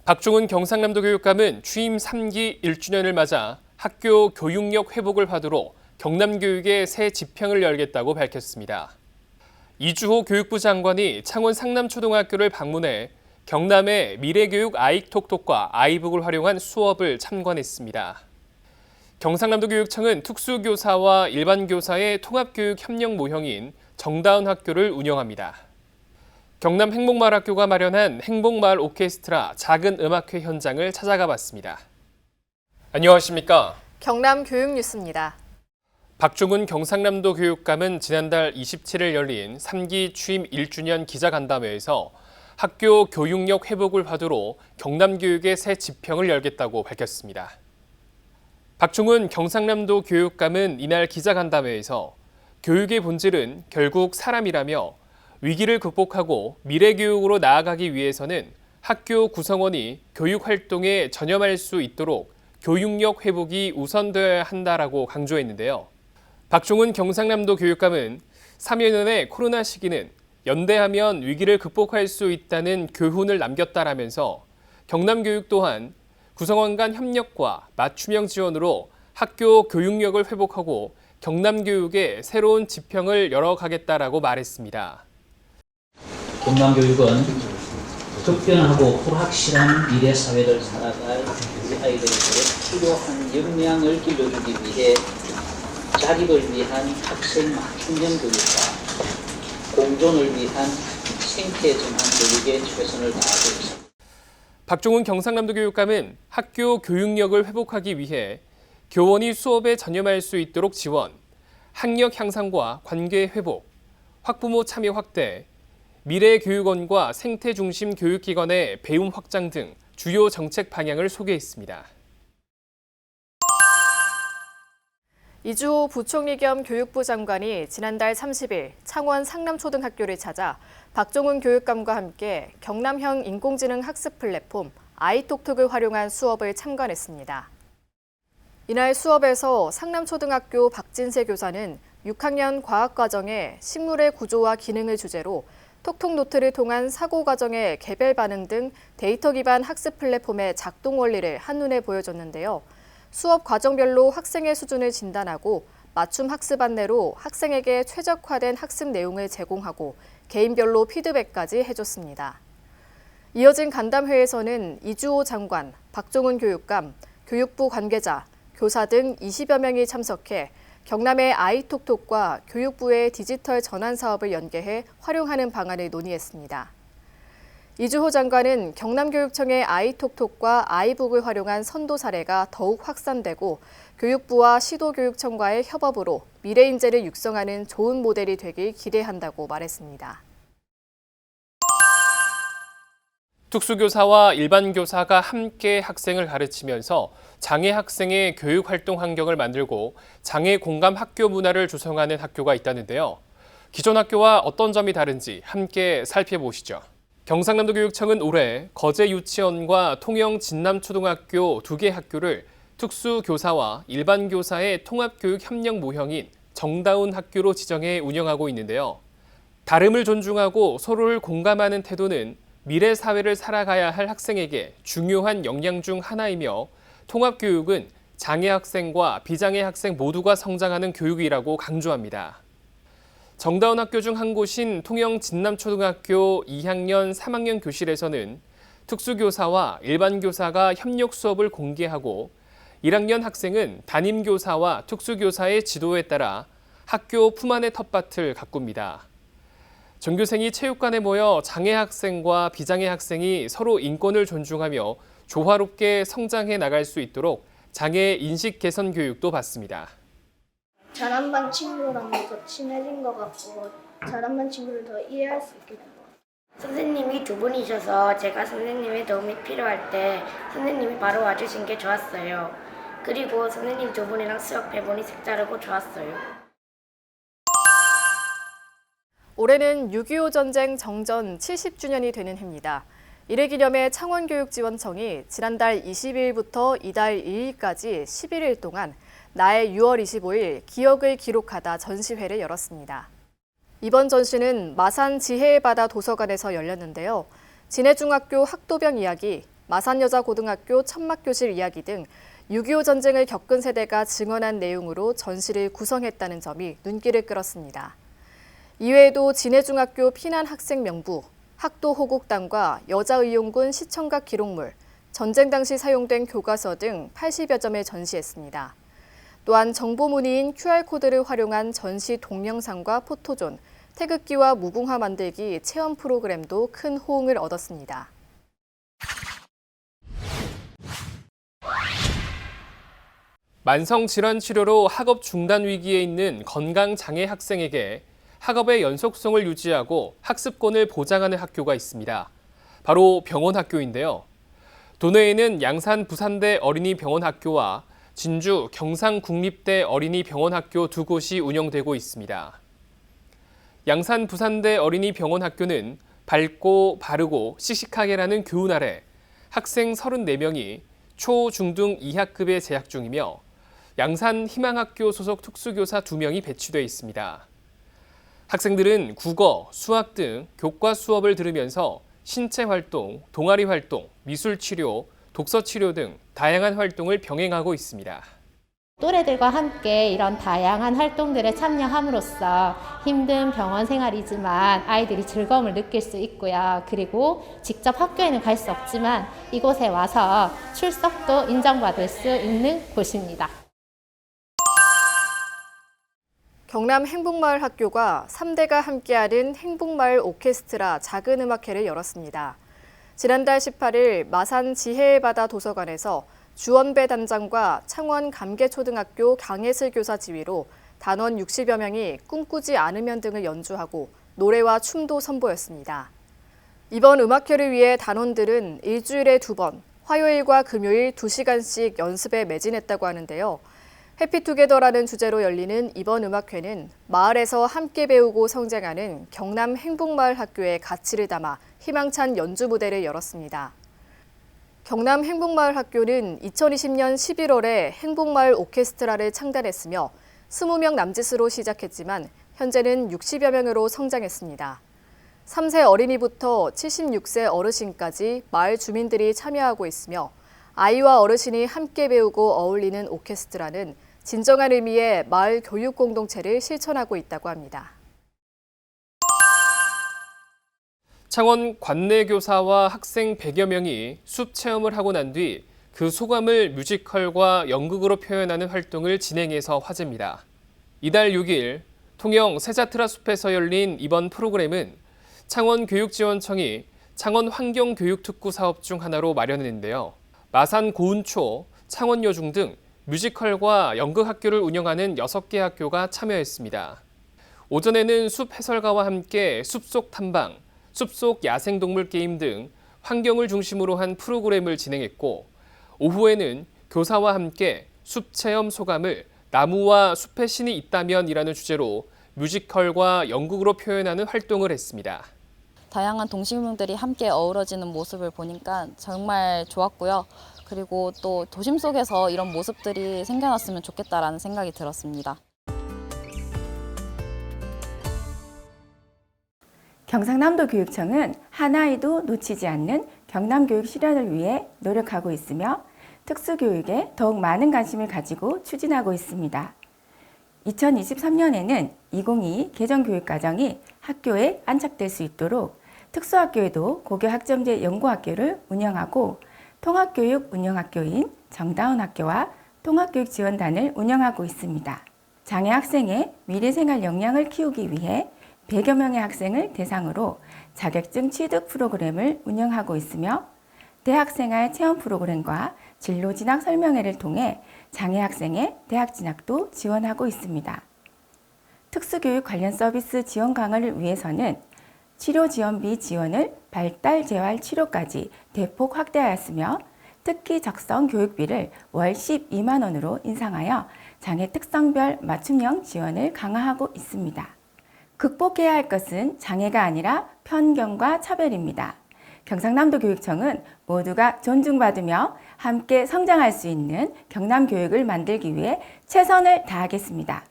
박종훈 경상남도 교육감은 취임 3기 1주년을 맞아 학교 교육력 회복을 화두로 경남교육의 새 집평을 열겠다고 밝혔습니다. 이주호 교육부 장관이 창원 상남초등학교를 방문해 경남의 미래교육 아이톡톡과 아이북을 활용한 수업을 참관했습니다. 경상남도 교육청은 특수교사와 일반교사의 통합교육 협력 모형인 정다운 학교를 운영합니다. 경남 행복마을학교가 마련한 행복마을 오케스트라 작은 음악회 현장을 찾아가 봤습니다. 안녕하십니까? 경남 교육뉴스입니다. 박종훈 경상남도 교육감은 지난달 27일 열린 3기 취임 1주년 기자간담회에서 학교 교육력 회복을 화두로 경남교육의 새 집평을 열겠다고 밝혔습니다. 박종훈 경상남도 교육감은 이날 기자간담회에서 교육의 본질은 결국 사람이라며 위기를 극복하고 미래교육으로 나아가기 위해서는 학교 구성원이 교육활동에 전념할 수 있도록 교육력 회복이 우선되어야 한다라고 강조했는데요. 박종훈 경상남도 교육감은 3년의 코로나 시기는 연대하면 위기를 극복할 수 있다는 교훈을 남겼다라면서 경남교육 또한 구성원 간 협력과 맞춤형 지원으로 학교 교육력을 회복하고 경남교육의 새로운 지평을 열어가겠다라고 말했습니다. 경남교육은 급변하고 불확실한 미래 사회를 살아갈 우리 아이들에게 필요한 역량을 길러주기 위해 자립을 위한 학생 맞춤형 교육과 공존을 위한 생태 전환 교육에 최선을 다하고 있습니다. 박종훈 경상남도 교육감은 학교 교육력을 회복하기 위해 교원이 수업에 전념할 수 있도록 지원, 학력 향상과 관계 회복, 학부모 참여 확대, 미래교육원과 생태 중심 교육기관의 배움 확장 등 주요 정책 방향을 소개했습니다. 이주호 부총리 겸 교육부 장관이 지난달 30일 창원 상남초등학교를 찾아 박종훈 교육감과 함께 경남형 인공지능 학습 플랫폼 아이톡톡을 활용한 수업을 참관했습니다. 이날 수업에서 상남초등학교 박진세 교사는 6학년 과학과정의 식물의 구조와 기능을 주제로 톡톡 노트를 통한 사고 과정의 개별 반응 등 데이터 기반 학습 플랫폼의 작동 원리를 한눈에 보여줬는데요. 수업 과정별로 학생의 수준을 진단하고 맞춤 학습 안내로 학생에게 최적화된 학습 내용을 제공하고 개인별로 피드백까지 해줬습니다. 이어진 간담회에서는 이주호 장관, 박종훈 교육감, 교육부 관계자, 교사 등 20여 명이 참석해 경남의 아이톡톡과 교육부의 디지털 전환 사업을 연계해 활용하는 방안을 논의했습니다. 이주호 장관은 경남교육청의 아이톡톡과 아이북을 활용한 선도 사례가 더욱 확산되고 교육부와 시도교육청과의 협업으로 미래인재를 육성하는 좋은 모델이 되길 기대한다고 말했습니다. 특수교사와 일반교사가 함께 학생을 가르치면서 장애 학생의 교육활동 환경을 만들고 장애 공감 학교 문화를 조성하는 학교가 있다는데요. 기존 학교와 어떤 점이 다른지 함께 살펴보시죠. 경상남도 교육청은 올해 거제 유치원과 통영 진남초등학교 2개 학교를 특수교사와 일반교사의 통합교육 협력 모형인 정다운 학교로 지정해 운영하고 있는데요. 다름을 존중하고 서로를 공감하는 태도는 미래 사회를 살아가야 할 학생에게 중요한 역량 중 하나이며 통합교육은 장애 학생과 비장애 학생 모두가 성장하는 교육이라고 강조합니다. 정다운 학교 중 한 곳인 통영 진남초등학교 2학년, 3학년 교실에서는 특수교사와 일반교사가 협력 수업을 공개하고 1학년 학생은 담임교사와 특수교사의 지도에 따라 학교 품 안의 텃밭을 가꿉니다. 전교생이 체육관에 모여 장애 학생과 비장애 학생이 서로 인권을 존중하며 조화롭게 성장해 나갈 수 있도록 장애 인식 개선 교육도 받습니다. 잘한 반 친구랑 더 친해진 것 같고 잘한 반 친구를 더 이해할 수 있게 된 것 같아요. 선생님이 두 분이셔서 제가 선생님의 도움이 필요할 때 선생님이 바로 와주신 게 좋았어요. 그리고 선생님 두 분이랑 수업해보니 색다르고 좋았어요. 올해는 6.25 전쟁 정전 70주년이 되는 해입니다. 이를 기념해 창원교육지원청이 지난달 20일부터 이달 2일까지 11일 동안 나의 6월 25일 기억을 기록하다 전시회를 열었습니다. 이번 전시는 마산 지혜의 바다 도서관에서 열렸는데요. 진해중학교 학도병 이야기, 마산여자고등학교 천막교실 이야기 등 6.25 전쟁을 겪은 세대가 증언한 내용으로 전시를 구성했다는 점이 눈길을 끌었습니다. 이외에도 진해중학교 피난 학생 명부, 학도 호국당과 여자의용군 시청각 기록물, 전쟁 당시 사용된 교과서 등 80여 점을 전시했습니다. 또한 정보문의인 QR코드를 활용한 전시 동영상과 포토존, 태극기와 무궁화 만들기 체험 프로그램도 큰 호응을 얻었습니다. 만성질환 치료로 학업 중단 위기에 있는 건강장애 학생에게 학업의 연속성을 유지하고 학습권을 보장하는 학교가 있습니다. 바로 병원학교인데요. 도내에는 양산 부산대 어린이병원학교와 진주 경상국립대 어린이병원학교 두 곳이 운영되고 있습니다. 양산 부산대 어린이병원학교는 밝고 바르고 씩씩하게라는 교훈 아래 학생 34명이 초, 중, 등 2학급에 재학 중이며 양산 희망학교 소속 특수교사 2명이 배치돼 있습니다. 학생들은 국어, 수학 등 교과 수업을 들으면서 신체 활동, 동아리 활동, 미술 치료, 독서 치료 등 다양한 활동을 병행하고 있습니다. 또래들과 함께 이런 다양한 활동들에 참여함으로써 힘든 병원 생활이지만 아이들이 즐거움을 느낄 수 있고요. 그리고 직접 학교에는 갈 수 없지만 이곳에 와서 출석도 인정받을 수 있는 곳입니다. 경남 행복마을 학교가 3대가 함께하는 행복마을 오케스트라 작은 음악회를 열었습니다. 지난달 18일 마산 지혜의 바다 도서관에서 주원배 단장과 창원 감계초등학교 강예슬 교사 지휘로 단원 60여 명이 꿈꾸지 않으면 등을 연주하고 노래와 춤도 선보였습니다. 이번 음악회를 위해 단원들은 일주일에 2번, 화요일과 금요일 2시간씩 연습에 매진했다고 하는데요. 해피투게더라는 주제로 열리는 이번 음악회는 마을에서 함께 배우고 성장하는 경남 행복마을 학교의 가치를 담아 희망찬 연주 무대를 열었습니다. 경남 행복마을 학교는 2020년 11월에 행복마을 오케스트라를 창단했으며 20명 남짓으로 시작했지만 현재는 60여 명으로 성장했습니다. 3세 어린이부터 76세 어르신까지 마을 주민들이 참여하고 있으며 아이와 어르신이 함께 배우고 어울리는 오케스트라는 진정한 의미의 마을 교육 공동체를 실천하고 있다고 합니다. 창원 관내교사와 학생 100여 명이 숲 체험을 하고 난 뒤 그 소감을 뮤지컬과 연극으로 표현하는 활동을 진행해서 화제입니다. 이달 6일 통영 세자트라 숲에서 열린 이번 프로그램은 창원교육지원청이 창원 환경교육특구 사업 중 하나로 마련했는데요. 마산 고운초, 창원여중 등 뮤지컬과 연극 학교를 운영하는 6개 학교가 참여했습니다. 오전에는 숲 해설가와 함께 숲속 탐방, 숲속 야생동물 게임 등 환경을 중심으로 한 프로그램을 진행했고 오후에는 교사와 함께 숲 체험 소감을 나무와 숲의 신이 있다면이라는 주제로 뮤지컬과 연극으로 표현하는 활동을 했습니다. 다양한 동식물들이 함께 어우러지는 모습을 보니까 정말 좋았고요. 그리고 또 도심 속에서 이런 모습들이 생겨났으면 좋겠다라는 생각이 들었습니다. 경상남도 교육청은 한 아이도 놓치지 않는 경남교육 실현을 위해 노력하고 있으며 특수교육에 더욱 많은 관심을 가지고 추진하고 있습니다. 2023년에는 2022 개정교육과정이 학교에 안착될 수 있도록 특수학교에도 고교학점제 연구학교를 운영하고 통합교육 운영학교인 정다운학교와 통합교육지원단을 운영하고 있습니다. 장애 학생의 미래생활 역량을 키우기 위해 100여 명의 학생을 대상으로 자격증 취득 프로그램을 운영하고 있으며 대학생활 체험 프로그램과 진로 진학 설명회를 통해 장애 학생의 대학 진학도 지원하고 있습니다. 특수교육 관련 서비스 지원 강화를 위해서는 치료 지원비 지원을 발달 재활 치료까지 대폭 확대하였으며 특기 적성 교육비를 월 12만 원으로 인상하여 장애 특성별 맞춤형 지원을 강화하고 있습니다. 극복해야 할 것은 장애가 아니라 편견과 차별입니다. 경상남도 교육청은 모두가 존중받으며 함께 성장할 수 있는 경남 교육을 만들기 위해 최선을 다하겠습니다.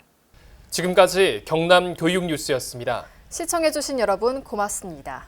지금까지 경남 교육 뉴스였습니다. 시청해주신 여러분 고맙습니다.